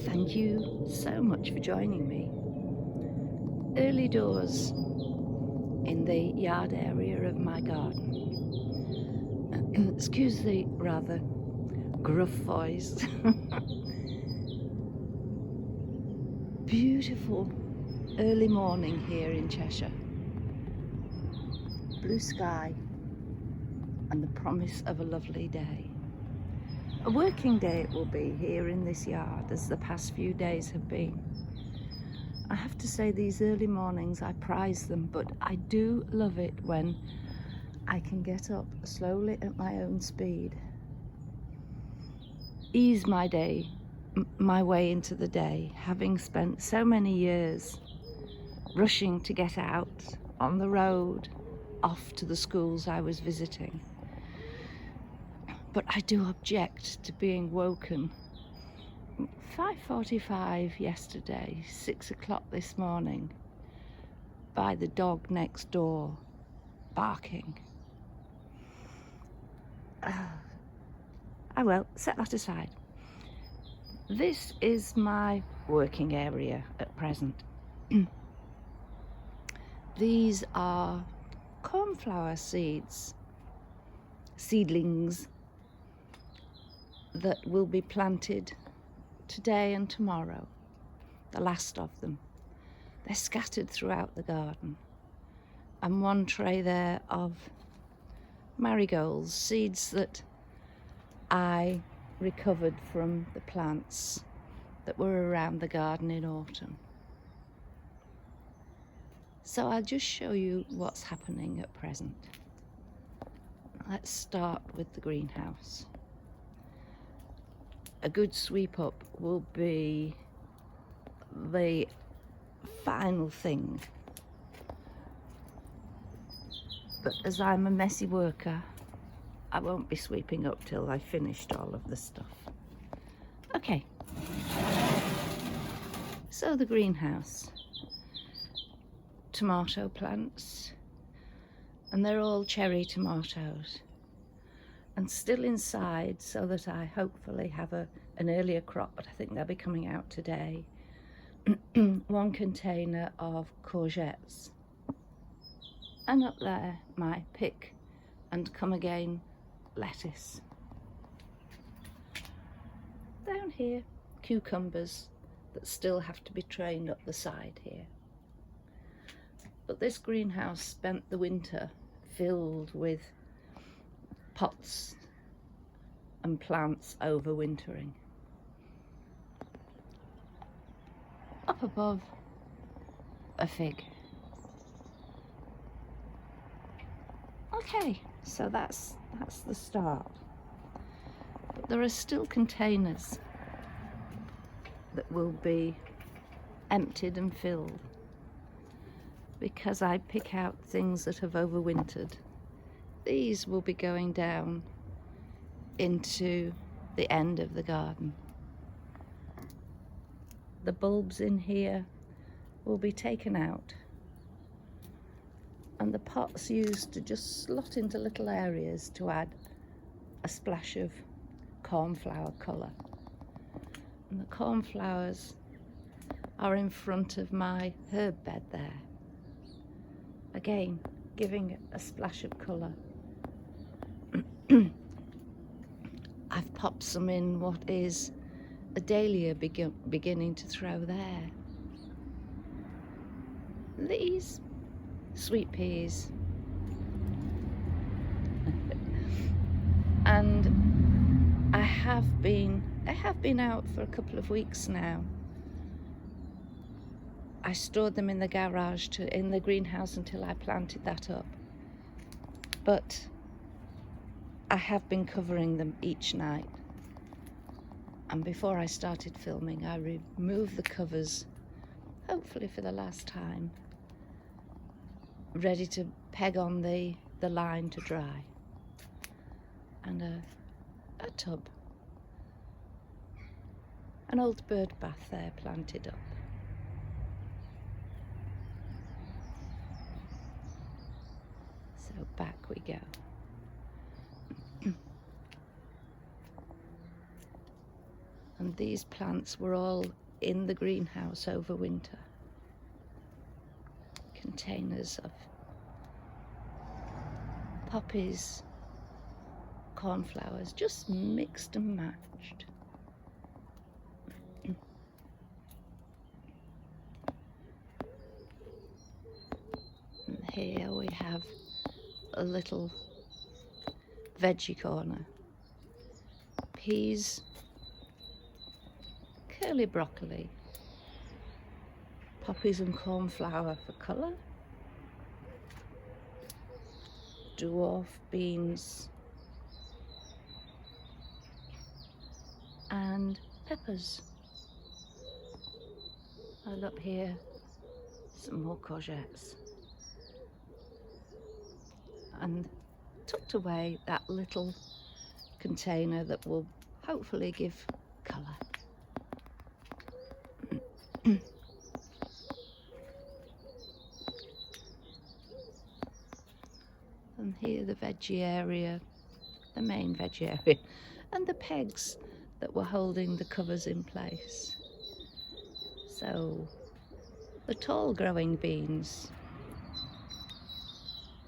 Thank you so much for joining me. Early doors in the yard area of my garden. Excuse the rather gruff voice. Beautiful early morning here in Cheshire. Blue sky and the promise of a lovely day. A working day it will be here in this yard, as the past few days have been. I have to say, these early mornings, I prize them, but I do love it when I can get up slowly at my own speed, ease my day, my way into the day, having spent so many years rushing to get out on the road, off to the schools I was visiting. But I do object to being woken 5:45 yesterday, 6 o'clock this morning, by the dog next door barking. I will set that aside. This is my working area at present. These are cornflower seedlings that will be planted today and tomorrow, the last of them. They're scattered throughout the garden, and one tray there of marigolds, seeds that I recovered from the plants that were around the garden in autumn. So I'll just show you what's happening at present. Let's start with the greenhouse. A good sweep up will be the final thing. But as I'm a messy worker, I won't be sweeping up till I've finished all of the stuff. Okay. So the greenhouse. Tomato plants, and they're all cherry tomatoes, and still inside, so that I hopefully have an earlier crop, but I think they'll be coming out today. One container of courgettes, and up there my pick and come again lettuce. Down here, cucumbers that still have to be trained up the side here. But this greenhouse spent the winter filled with pots and plants overwintering. Up above, a fig. Okay, so that's the start. But there are still containers that will be emptied and filled, because I pick out things that have overwintered. These will be going down into the end of the garden. The bulbs in here will be taken out, and the pots used to just slot into little areas to add a splash of cornflower colour. And the cornflowers are in front of my herb bed there. Again, giving a splash of colour. I've popped some in what is a dahlia beginning to throw there. These sweet peas. And they have been out for a couple of weeks now. I stored them in the garage in the greenhouse until I planted that up. But I have been covering them each night. And before I started filming, I removed the covers, hopefully for the last time, ready to peg on the line to dry. And a tub. An old bird bath there planted up. So back we go. And these plants were all in the greenhouse over winter. Containers of poppies, cornflowers, just mixed and matched. And here we have a little veggie corner. Peas, curly broccoli, poppies and cornflower for colour, dwarf beans and peppers. And up here, some more courgettes. And tucked away, that little container that will hopefully give colour. And here the veggie area, the main veggie area, and the pegs that were holding the covers in place. So the tall growing beans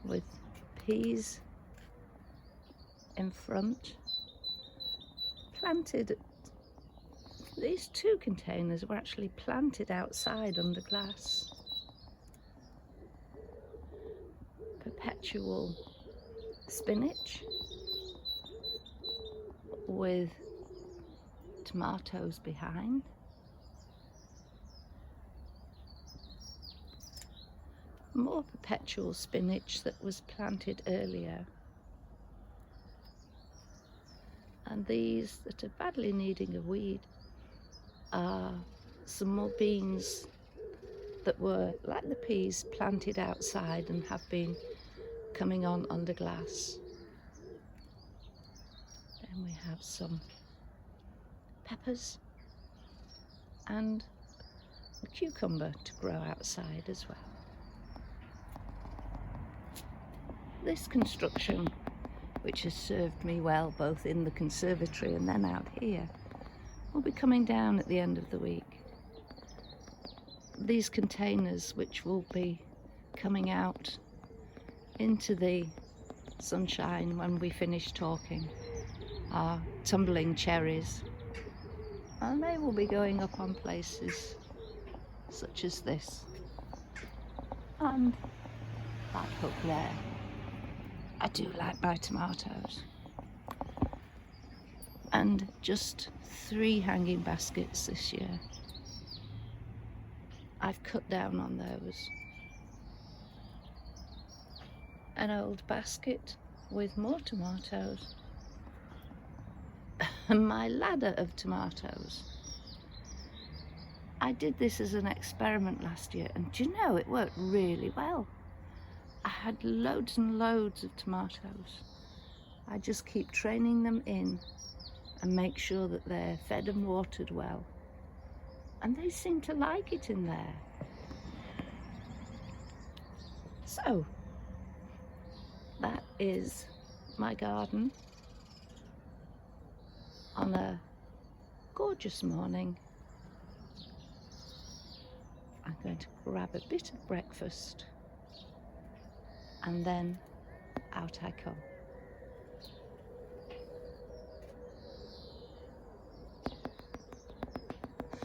with peas in front, planted. These two containers were actually planted outside under glass. Perpetual spinach with tomatoes behind. More perpetual spinach that was planted earlier. And these that are badly needing a weed are some more beans that were, like the peas, planted outside and have been coming on under glass. Then we have some peppers and a cucumber to grow outside as well. This construction, which has served me well both in the conservatory and then out here, will be coming down at the end of the week. These containers, which will be coming out into the sunshine when we finish talking, are tumbling cherries, and they will be going up on places such as this and that hook there. I do like my tomatoes. And just 3 hanging baskets this year. I've cut down on those. An old basket with more tomatoes and my ladder of tomatoes. I did this as an experiment last year, and do you know, it worked really well. I had loads and loads of tomatoes. I just keep training them in and make sure that they're fed and watered well. And they seem to like it in there. So, that is my garden on a gorgeous morning. I'm going to grab a bit of breakfast and then out I come.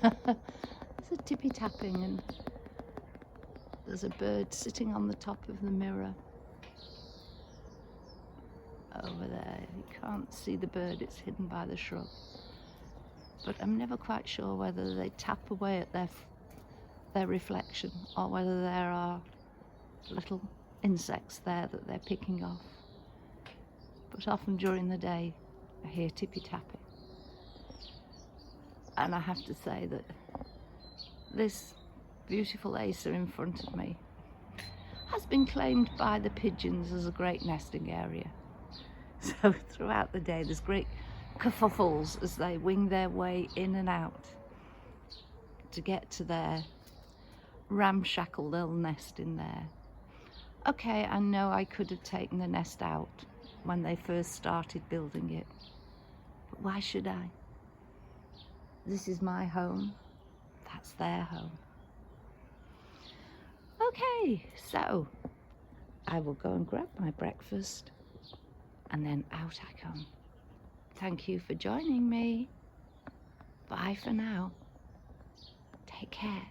There's a tippy tapping and there's a bird sitting on the top of the mirror. Over there, you can't see the bird, it's hidden by the shrub. But I'm never quite sure whether they tap away at their reflection or whether there are little insects there that they're picking off. But often during the day I hear tippy tapping. And I have to say that this beautiful acer in front of me has been claimed by the pigeons as a great nesting area. So throughout the day there's great kerfuffles as they wing their way in and out to get to their ramshackle little nest in there. Okay, I know I could have taken the nest out when they first started building it, but why should I? This is my home. That's their home. Okay, so I will go and grab my breakfast and then out I come. Thank you for joining me. Bye for now. Take care.